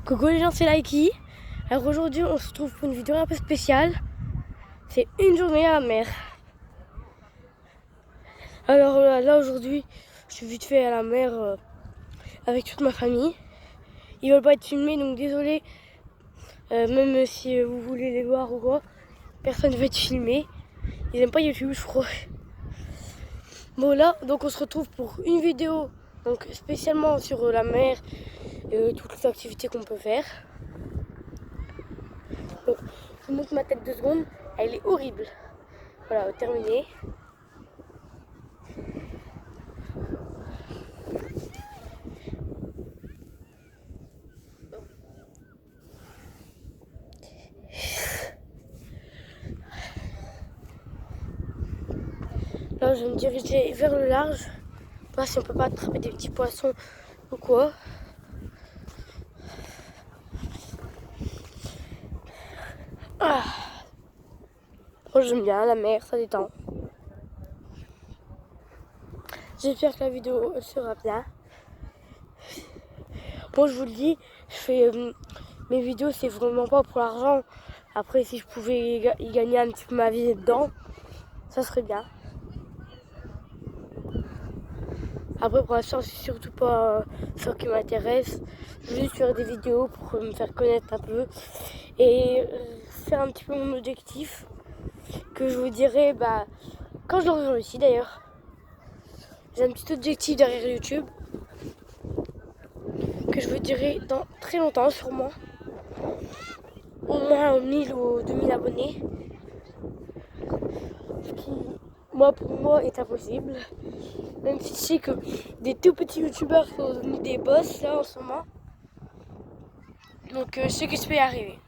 Coucou les gens, c'est Laiki. Alors aujourd'hui on se retrouve pour une vidéo un peu spéciale. C'est une journée à la mer. Alors là aujourd'hui je suis vite fait à la mer avec toute ma famille. Ils veulent pas être filmés donc désolé. Même si vous voulez les voir ou quoi, personne ne va être filmé. Ils aiment pas YouTube je crois. Bon là donc on se retrouve pour une vidéo donc spécialement sur la mer et toutes les activités qu'on peut faire. Donc, je vous montre ma tête 2 secondes, elle est horrible. Voilà, terminé. Là, je vais me diriger vers le large. Voir si on peut pas attraper des petits poissons ou quoi. Ah. Moi, j'aime bien la mer, ça détend. J'espère que la vidéo sera bien. Moi, je vous le dis, je fais mes vidéos, c'est vraiment pas pour l'argent. Après, si je pouvais y gagner un petit peu ma vie dedans, ça serait bien. Après, pour l'instant, c'est surtout pas ça qui m'intéresse. Je veux juste faire des vidéos pour me faire connaître un peu et faire un petit peu mon objectif que je vous dirai quand je l'aurai réussi d'ailleurs. J'ai un petit objectif derrière YouTube que je vous dirai dans très longtemps sûrement. Au moins 1000 ou 2000 abonnés. Ce qui, pour moi, est impossible. Même si je sais que des tout petits youtubeurs sont devenus des boss là en ce moment. Donc je sais que je peux y arriver.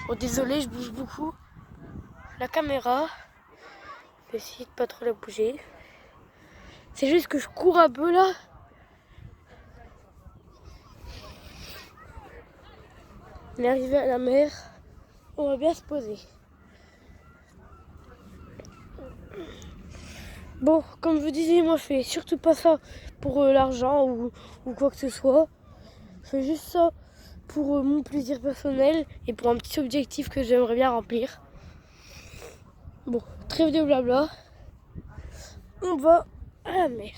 Bon, désolé, je bouge beaucoup. La caméra, je vais essayer de pas trop la bouger. C'est juste que je cours un peu là. On est arrivé à la mer. On va bien se poser. Bon, comme je vous disais, moi je fais surtout pas ça pour l'argent ou quoi que ce soit. Je fais juste ça pour mon plaisir personnel et pour un petit objectif que j'aimerais bien remplir. Bon, trêve de blabla. On va à la mer.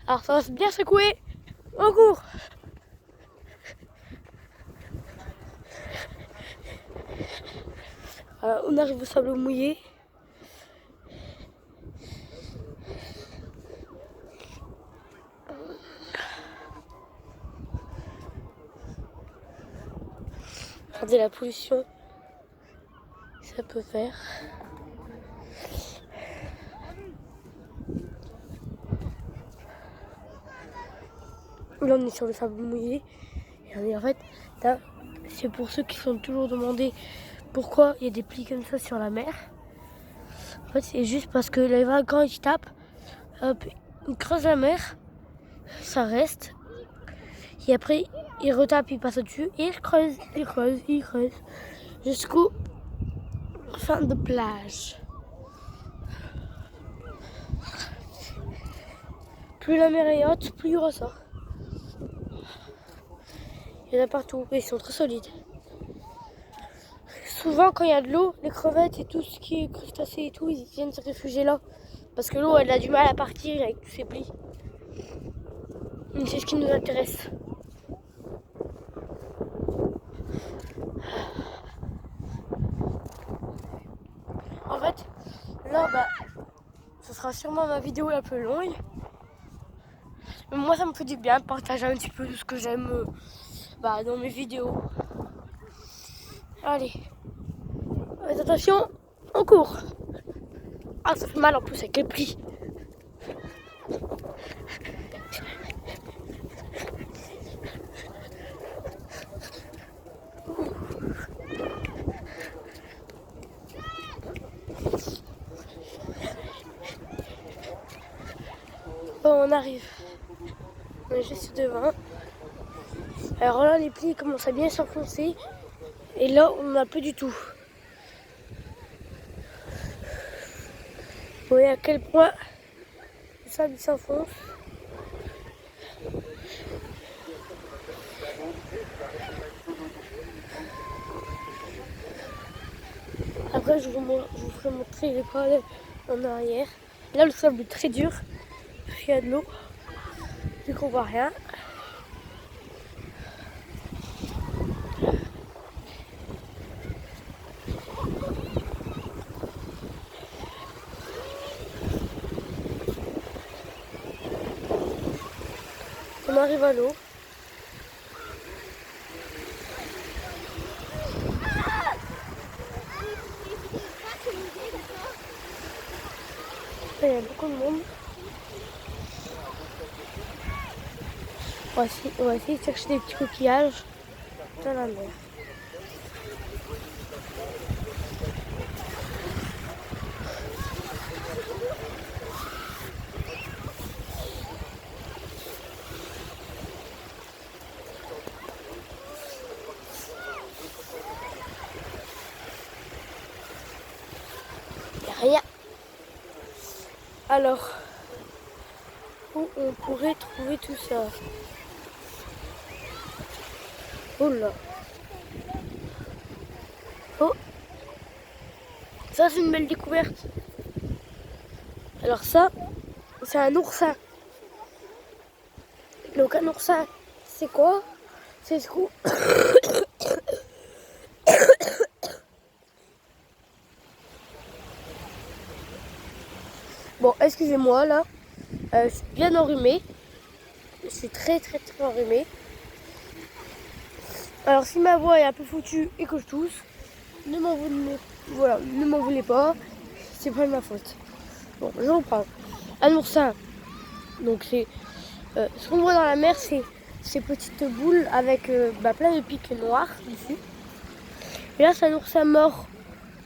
Alors ça va bien secouer. On court. Alors, on arrive au sable mouillé. Regardez la pollution que ça peut faire. Là on est sur le sable mouillé. Et en fait, c'est pour ceux qui sont toujours demandés pourquoi il y a des plis comme ça sur la mer. En fait, c'est juste parce que les vagues, quand ils tapent, hop, ils creusent la mer, ça reste. Et après, ils retapent, ils passent au-dessus et ils creusent jusqu'au fin de plage. Plus la mer est haute, plus il y aura ça. Il y en a partout et ils sont très solides. Souvent, quand il y a de l'eau, les crevettes et tout ce qui est crustacé et tout, ils viennent se réfugier là. Parce que l'eau, elle a du mal à partir avec tous ces plis. Donc c'est ce qui nous intéresse. En fait, là, ce sera sûrement ma vidéo la plus longue. Mais moi, ça me fait du bien de partager un petit peu tout ce que j'aime dans mes vidéos. Allez, attention, on court. Ah, ça fait mal en plus avec les plis. Bon, on arrive. On est juste devant. Alors là, les plis commencent à bien s'enfoncer. Et là, on n'a plus du tout. Vous voyez à quel point le sable s'enfonce. Après, je vous ferai montrer les parallèles en arrière. Là, le sable est très dur, parce qu'il y a de l'eau, vu qu'on voit rien. On arrive à l'eau. Il y a beaucoup de monde. On va essayer de chercher des petits coquillages dans la mer. Il n'y a rien. Alors, où on pourrait trouver tout ça? Oh là. Oh. Ça, c'est une belle découverte. Alors ça, c'est un oursin. Donc un oursin, c'est quoi? C'est ce qu'on... Bon, excusez-moi là. Je suis bien enrhumée. Je suis très enrhumée. Alors si ma voix est un peu foutue et que je tousse, ne m'en voulez pas. C'est pas de ma faute. Bon, je reprends. Un oursin. Donc c'est ce qu'on voit dans la mer, c'est ces petites boules avec plein de pics noirs dessus. Et là, c'est un oursin mort.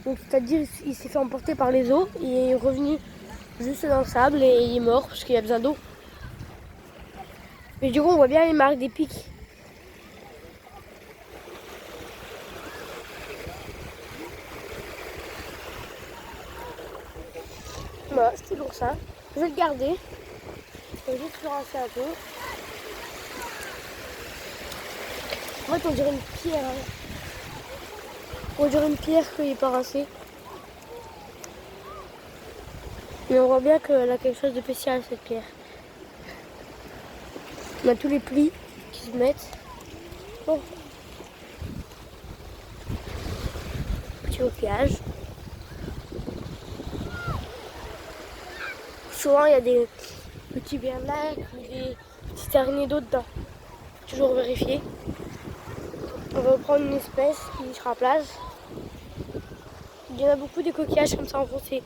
Donc c'est-à-dire il s'est fait emporter par les eaux. Il est revenu juste dans le sable et il est mort parce qu'il a besoin d'eau. Mais du coup, on voit bien les marques des pics. Voilà, c'était l'oursin. Je vais le garder. Je vais juste le rincer un peu. En fait, on dirait une pierre. Hein. On dirait une pierre qu'il n'est pas rincé. Mais on voit bien qu'elle a quelque chose de spécial, cette pierre. On a tous les plis qui se mettent. Bon. Petit coquillage. Souvent, il y a des petits bernacs ou des petites araignées d'eau dedans. Toujours vérifier. On va prendre une espèce qui sera à plage. Il y en a beaucoup des coquillages comme ça enfoncés.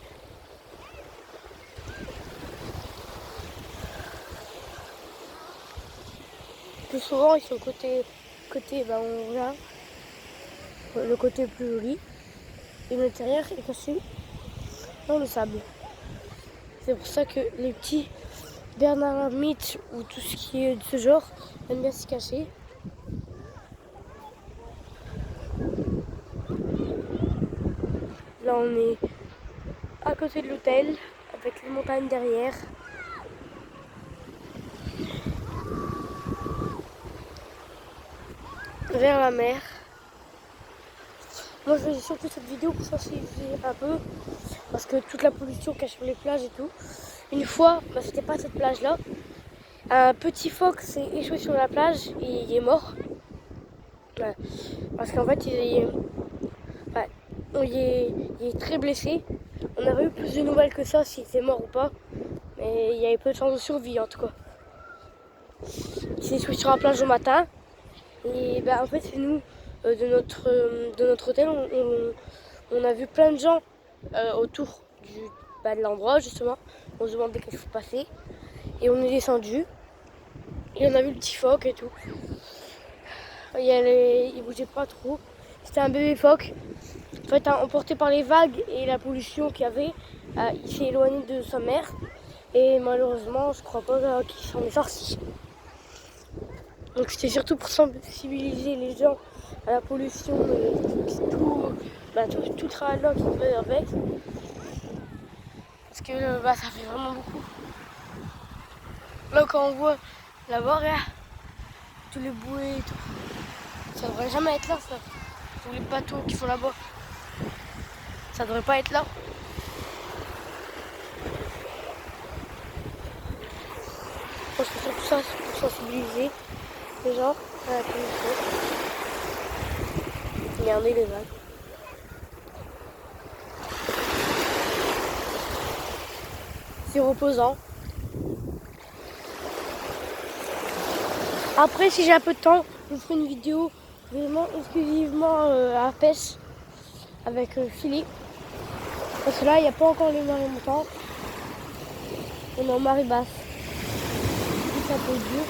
Plus souvent, ils sont côté on regarde le côté plus joli. Et l'intérieur est caché dans le sable. C'est pour ça que les petits bernard ermites ou tout ce qui est de ce genre aiment bien s'y cacher. Là, on est à côté de l'hôtel avec les montagnes derrière. Vers la mer. Moi, je faisais surtout cette vidéo pour sensibiliser un peu parce que toute la pollution cache sur les plages et tout. Une fois, c'était pas cette plage-là. Un petit phoque s'est échoué sur la plage et il est mort. Ouais. Parce qu'en fait, il est très blessé. On aurait eu plus de nouvelles que ça s'il était mort ou pas. Mais il y avait peu de chances de survie en tout cas. Il s'est échoué sur la plage au matin. Et en fait, c'est nous, de notre hôtel, on a vu plein de gens autour de l'endroit justement. On se demandait qu'est-ce qui se passait. Et on est descendu. Et on a vu le petit phoque et tout. Il bougeait pas trop. C'était un bébé phoque. En fait, emporté par les vagues et la pollution qu'il y avait, il s'est éloigné de sa mère. Et malheureusement, je crois pas qu'il s'en est sorti. Donc c'était surtout pour sensibiliser les gens à la pollution et tout travail-là qui va avec. Parce que ça fait vraiment beaucoup. Là quand on voit là-bas, tous les bouées et tout, ça devrait jamais être là ça. Tous les bateaux qui sont là-bas. Ça devrait pas être là. Je pense que surtout ça, c'est pour sensibiliser les gens à la pollution. Regardez les vagues. C'est reposant. Après, si j'ai un peu de temps, je vous ferai une vidéo vraiment exclusivement à la pêche avec Philippe. Parce que là, il n'y a pas encore les marées montantes. On est en marée basse. C'est un peu dur.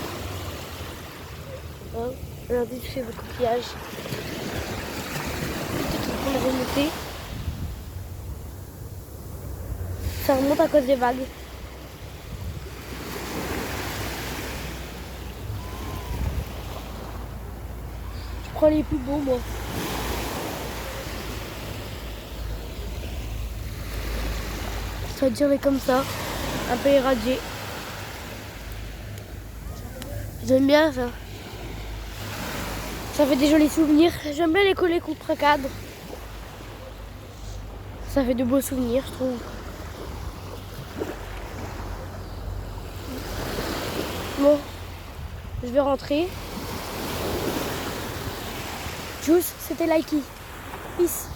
Hein, regardez tous ces coquillages. Peut-être qu'on va remonter. Ça remonte à cause des vagues. Je prends les plus beaux, moi. Ça va durer comme ça, un peu irradié. J'aime bien ça. Ça fait des jolis souvenirs. J'aime bien les coller contre un cadre. Ça fait de beaux souvenirs, je trouve. Bon, je vais rentrer. Juice, c'était Likey. Peace.